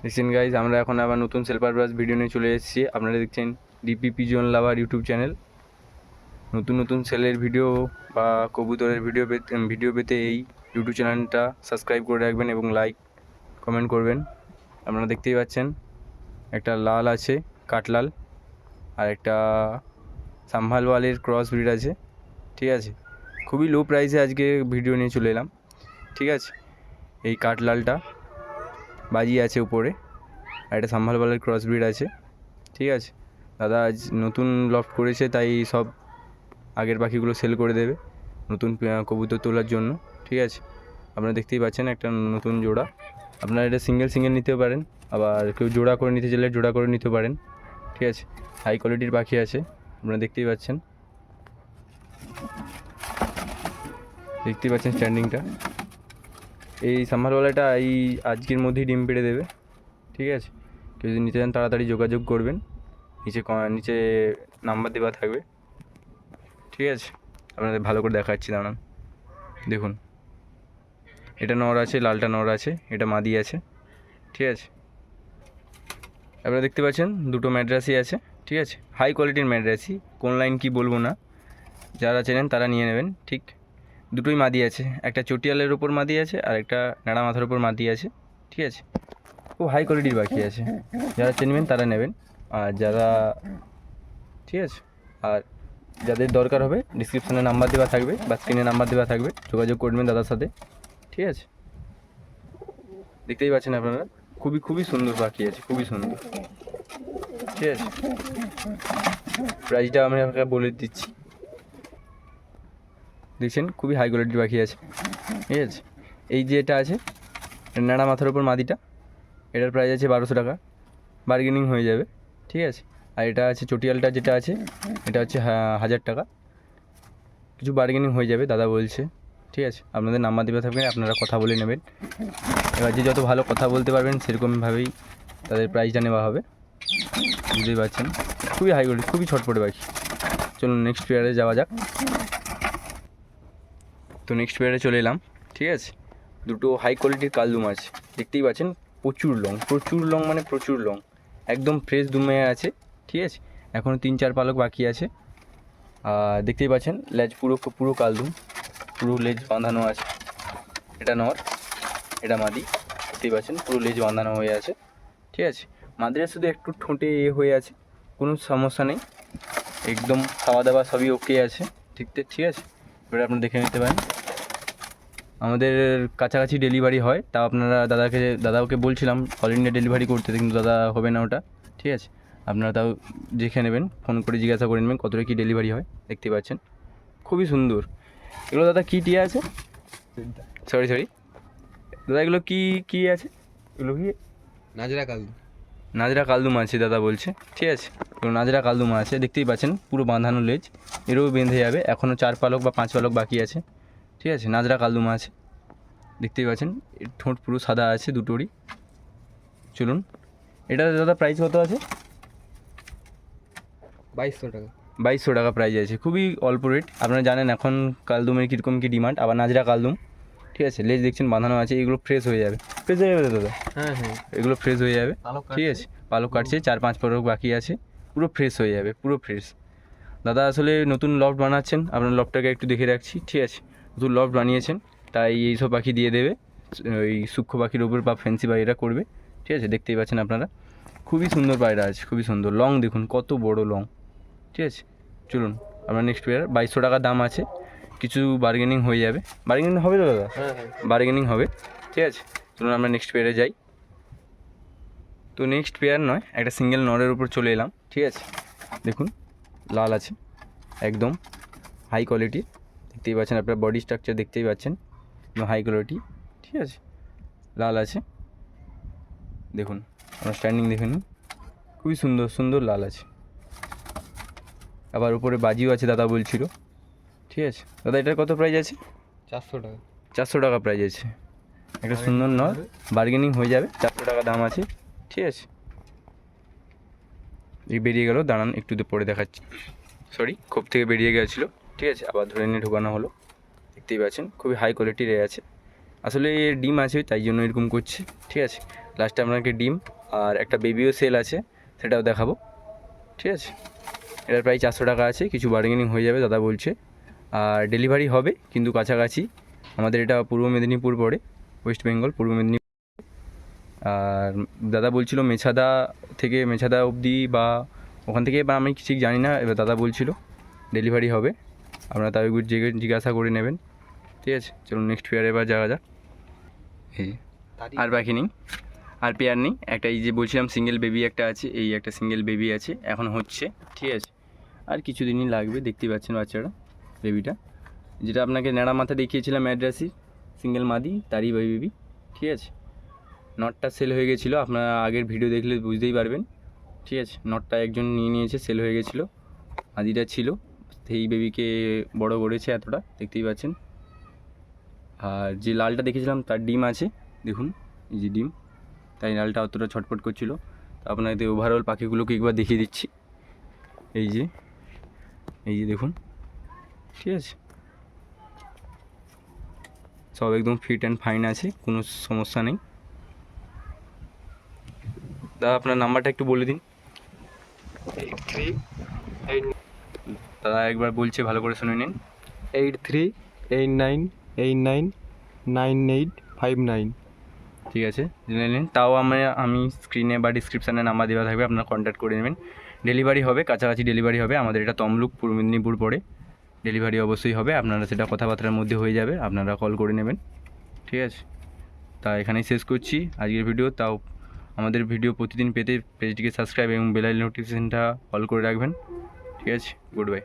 দেখছেন গাইজ, আমরা এখন আবার নতুন সেল পারপাস ভিডিও নিয়ে চলে এসেছি। আপনারা দেখছেন ডিপি পিজন লাভার ইউটিউব চ্যানেল। নতুন নতুন সেলের ভিডিও বা কবুতরের ভিডিও পেতে এই ইউটিউব চ্যানেলটা সাবস্ক্রাইব করে রাখবেন এবং লাইক কমেন্ট করবেন। আপনারা দেখতেই পাচ্ছেন একটা লাল আছে, কাঠলাল, আর একটা সাম্ভালওয়ালের ক্রস ব্রিড আছে। ঠিক আছে, খুবই লো প্রাইসে আজকে ভিডিও নিয়ে চলে এলাম। ঠিক আছে, এই কাঠলালটা বাজি আছে উপরে, আর একটা সাম্ভালওয়ালের ক্রস ব্রিড আছে। ঠিক আছে, দাদা আজ নতুন লফট করেছে, তাই সব আগের পাখিগুলো সেল করে দেবে নতুন কবুতর তোলার জন্য। ঠিক আছে, আপনারা দেখতেই পাচ্ছেন একটা নতুন জোড়া। আপনারা এটা সিঙ্গেল নিতে পারেন, আবার কেউ জোড়া করে নিতে চাইলে জোড়া করে নিতে পারেন। ঠিক আছে, হাই কোয়ালিটির পাখি আছে, আপনারা দেখতেই পাচ্ছেন স্ট্যান্ডিংটা। এই সাম্ভারওয়ালাটা এই আজকের মধ্যেই ডিম পেড়ে দেবে। ঠিক আছে, কেউ যদি নিতে চান তাড়াতাড়ি যোগাযোগ করবেন, নিচে নাম্বার দেওয়া থাকবে। ঠিক আছে, আপনাদের ভালো করে দেখাচ্ছি, দাঁড়ান। দেখুন, এটা নর আছে, লালটা নর আছে, এটা মাদি আছে। ঠিক আছে, আপনারা দেখতে পাচ্ছেন দুটো ম্যাড্রাসি আছে। ঠিক আছে, হাই কোয়ালিটির ম্যাড্রাসি, কোন লাইন কি বলবো না, যারা চেনেন তারা নিয়ে নেবেন। ঠিক, দুটোই মাদি আছে, একটা চটিয়ালের ওপর মাদি আছে আর একটা নাড়া মাথার ওপর মাদি আছে। ঠিক আছে, খুব হাই কোয়ালিটির পাখি আছে, যারা চিনবেন তারা নেবেন। আর যারা ঠিক আছে, আর যাদের দরকার হবে ডিসক্রিপশানে নাম্বার দেওয়া থাকবে বা স্ক্রিনে নাম্বার দেওয়া থাকবে, যোগাযোগ করবেন দাদার সাথে। ঠিক আছে, দেখতেই পাচ্ছেন আপনারা, খুবই সুন্দর পাখি আছে, খুবই সুন্দর। ঠিক আছে, প্রাইসটা আমি আপনাকে বলে দিচ্ছি। দেখছেন খুবই হাই কোয়ালিটির পাখি আছে। ঠিক আছে, এই যে এটা আছে নাড়া মাথার ওপর মাদিটা, এটার প্রাইস আছে 1200 টাকা, বার্গেনিং হয়ে যাবে। ঠিক আছে, আর এটা আছে চটিয়ালটা, যেটা আছে এটা হচ্ছে 1000 টাকা, কিছু বার্গেনিং হয়ে যাবে দাদা বলছে। ঠিক আছে, আপনাদের নাম্বার দেওয়া থাকবে, আপনারা কথা বলে নেবেন। এবার যে যত ভালো কথা বলতে পারবেন সেরকমভাবেই তাদের প্রাইসটা নেওয়া হবে, বুঝতেই পারছেন। খুবই হাই কোয়ালিটি, খুবই ছটপটে পাখি। চলুন নেক্সট পেয়ারে যাওয়া যাক। তো নেক্সট পেয়ারে চলে এলাম। ঠিক আছে, দুটো হাই কোয়ালিটির কালদুম আছে, দেখতেই পাচ্ছেন, প্রচুর লং মানে প্রচুর লং, একদম ফ্রেশ দুমে আছে। ঠিক আছে, এখনও 3-4 পালক বাকি আছে। আর দেখতেই পাচ্ছেন লেজ পুরো কালদুম, পুরো লেজ বাঁধানো আছে। এটা নর, এটা মাদি, দেখতেই পাচ্ছেন পুরো লেজ বাঁধানো হয়ে আছে। ঠিক আছে, মাদিরা শুধু একটু ঠোঁটে হয়ে আছে, কোনো সমস্যা নেই, একদম খাওয়া দাওয়া সবই ওকে আছে। ঠিক আছে, এবারে আপনারা দেখে নিতে পারেন। আমাদের কাছাকাছি ডেলিভারি হয়, তাও আপনারা দাদাকে বলছিলাম অল ইন্ডিয়া ডেলিভারি করতে, কিন্তু দাদা হবে না ওটা। ঠিক আছে, আপনারা তাও দেখে নেবেন, ফোন করে জিজ্ঞাসা করে নেবেন কতটা কী ডেলিভারি হয়। দেখতে পাচ্ছেন খুবই সুন্দর। এগুলো দাদা কী টিয়া আছে? সরি দাদা, এগুলো কী আছে? এগুলো কি নাজরা কালদুম আছে দাদা বলছে। ঠিক আছে, এগুলো নাজরা কালদুম আছে, দেখতেই পাচ্ছেন পুরো বাঁধানো লেজ, এরও বেঁধে যাবে, এখনও 4 পালক বা 5 পালক বাকি আছে। ঠিক আছে, নাজরা কালদুম আছে, দেখতেই পাচ্ছেন, এর ঠোঁট পুরো সাদা আছে দুটোরই। চলুন, এটা দাদা প্রাইস কত আছে? 2200 টাকা। 2200 টাকা প্রাইস আছে, খুবই অল্প রেট। আপনারা জানেন এখন কালদুমের কীরকম কী ডিমান্ড। আবার নাজরা কালদুম, ঠিক আছে, লেজ দেখছেন বাঁধানো আছে, এগুলো ফ্রেশ হয়ে যাবে দাদা। হ্যাঁ, এগুলো ফ্রেশ হয়ে যাবে। ঠিক আছে, পালক কাটছে, 4-5 পালক বাকি আছে, পুরো ফ্রেশ হয়ে যাবে, পুরো ফ্রেশ। দাদা আসলে নতুন লফট বানাচ্ছেন, আপনার লফটটাকে একটু দেখে রাখছি। ঠিক আছে, নতুন লফট বানিয়েছেন, তাই এইসব পাখি দিয়ে দেবে, ওই সূক্ষ্ম পাখির ওপর বা ফ্যান্সি পাখিরা করবে। ঠিক আছে, দেখতেই পাচ্ছেন আপনারা, খুবই সুন্দর পায়রা আছে, খুবই সুন্দর লং, দেখুন কত বড় লং। ঠিক আছে, চলুন আমরা নেক্সট পেয়ার। 2200 টাকা দাম আছে, কিছু বার্গেনিং হয়ে যাবে। বার্গেনিং হবে তো দাদা? হ্যাঁ। বার্গেনিং হবে। ঠিক আছে, চলুন আমরা নেক্সট পেয়ারে যাই। তো নেক্সট পেয়ার নয়, একটা সিঙ্গেল নরের উপর চলে এলাম। ঠিক আছে, দেখুন লাল আছে, একদম হাই কোয়ালিটি, দেখতেই পাচ্ছেন, আপনার বডি স্ট্রাকচার দেখতেই পাচ্ছেন, হাই কোয়ালিটি। ঠিক আছে, লাল আছে, দেখুন আপনার স্ট্যান্ডিং দেখুন, খুবই সুন্দর লাল আছে। আবার উপরে বাজিও আছে দাদা বলছিল। ঠিক আছে দাদা, এটার কত প্রাইস আছে? 400 টাকা। 400 টাকা প্রাইস আছে, একটা সুন্দর নর, বার্গেনিং হয়ে যাবে, 400 টাকা দাম আছে। ঠিক আছে, এই বেরিয়ে গেল, দাঁড়ান একটু পরে দেখাচ্ছি। সরি, খোপ থেকে বেরিয়ে গেছিলো। ঠিক আছে, আবার ধরে নিয়ে ঢোকানো হলো, দেখতেই পাচ্ছেন খুবই হাই কোয়ালিটির আছে। আসলে এর ডিম আছে তাই জন্য এরকম করছে। ঠিক আছে, লাস্টে আপনাকে ডিম আর একটা বেবিও সেল আছে, সেটাও দেখাবো। ঠিক আছে, এটার প্রায় 400 টাকা আছে, কিছু বার্গেনিং হয়ে যাবে দাদা বলছে। আর ডেলিভারি হবে কিন্তু কাছাকাছি, আমাদের এটা পূর্ব মেদিনীপুর পড়ে, ওয়েস্ট বেঙ্গল পূর্ব মেদিনীপুর। আর দাদা বলছিল মেছাদা থেকে মেছাদা অবধি বা ওখান থেকে, বা আমি ঠিক জানি না, এবার দাদা বলছিল ডেলিভারি হবে, আপনারা তাও একটু জিজ্ঞাসা করে নেবেন। ঠিক আছে, চলুন নেক্সট পেয়ারে এবার যাওয়া যাক। এই আর বাকি নেই, আর পেয়ার নেই, একটা এই যে বলছিলাম সিঙ্গেল বেবি একটা আছে, এই একটা সিঙ্গেল বেবি আছে, এখন হচ্ছে। ঠিক আছে, আর কিছু দিনই লাগবে, দেখতেই পাচ্ছেন বাচ্চাটা, বেবিটা যেটা আপনাকে ন্যাড়া মাথা দেখিয়েছিলাম অ্যাড্রেসই, সিঙ্গেল মাদি তারই বেবি। ঠিক আছে, নটটা সেল হয়ে গেছিলো, আপনারা আগের ভিডিও দেখলে বুঝতেই পারবেন। ঠিক আছে, নটটা একজন নিয়ে নিয়েছে, সেল হয়ে গেছিলো, মাদিটা ছিল, সেই বেবিকে বড় করেছে এতটা, দেখতেই পাচ্ছেন। আর যে লালটা দেখেছিলাম তার ডিম আছে, দেখুন এই যে ডিম, তাই লালটা অতটা ছটফট করছিল। তো আপনাদের ওভারঅল পাখিগুলোকে একবার দেখিয়ে দিচ্ছি, এই যে দেখুন। ঠিক আছে, সব একদম ফিট অ্যান্ড ফাইন আছে, কোনো সমস্যা নেই। দাদা আপনার নাম্বারটা একটু বলে দিন। 8389 দাদা একবার বলছে, ভালো করে শুনে নিন। 8389899859। ঠিক আছে, জেনে নিন। তাও আমি স্ক্রিনে বা ডিসক্রিপশানে নাম্বার দেওয়া থাকবে, আপনারা কন্ট্যাক্ট করে নেবেন। ডেলিভারি হবে, কাছাকাছি ডেলিভারি হবে, আমাদের এটা তমলুক পূর্ব মেদিনীপুর পড়ে, ডেলিভারি অবশ্যই হবে, আপনারা সেটা কথাবার্তার মধ্যে হয়ে যাবে, আপনারা কল করে নেবেন। ঠিক আছে, তা এখানেই শেষ করছি আজকের ভিডিও। তাও আমাদের ভিডিও প্রতিদিন পেতে পেজটিকে সাবস্ক্রাইব এবং বেল আইকন নোটিফিকেশনটা অল করে রাখবেন। ঠিক আছে, গুড বাই।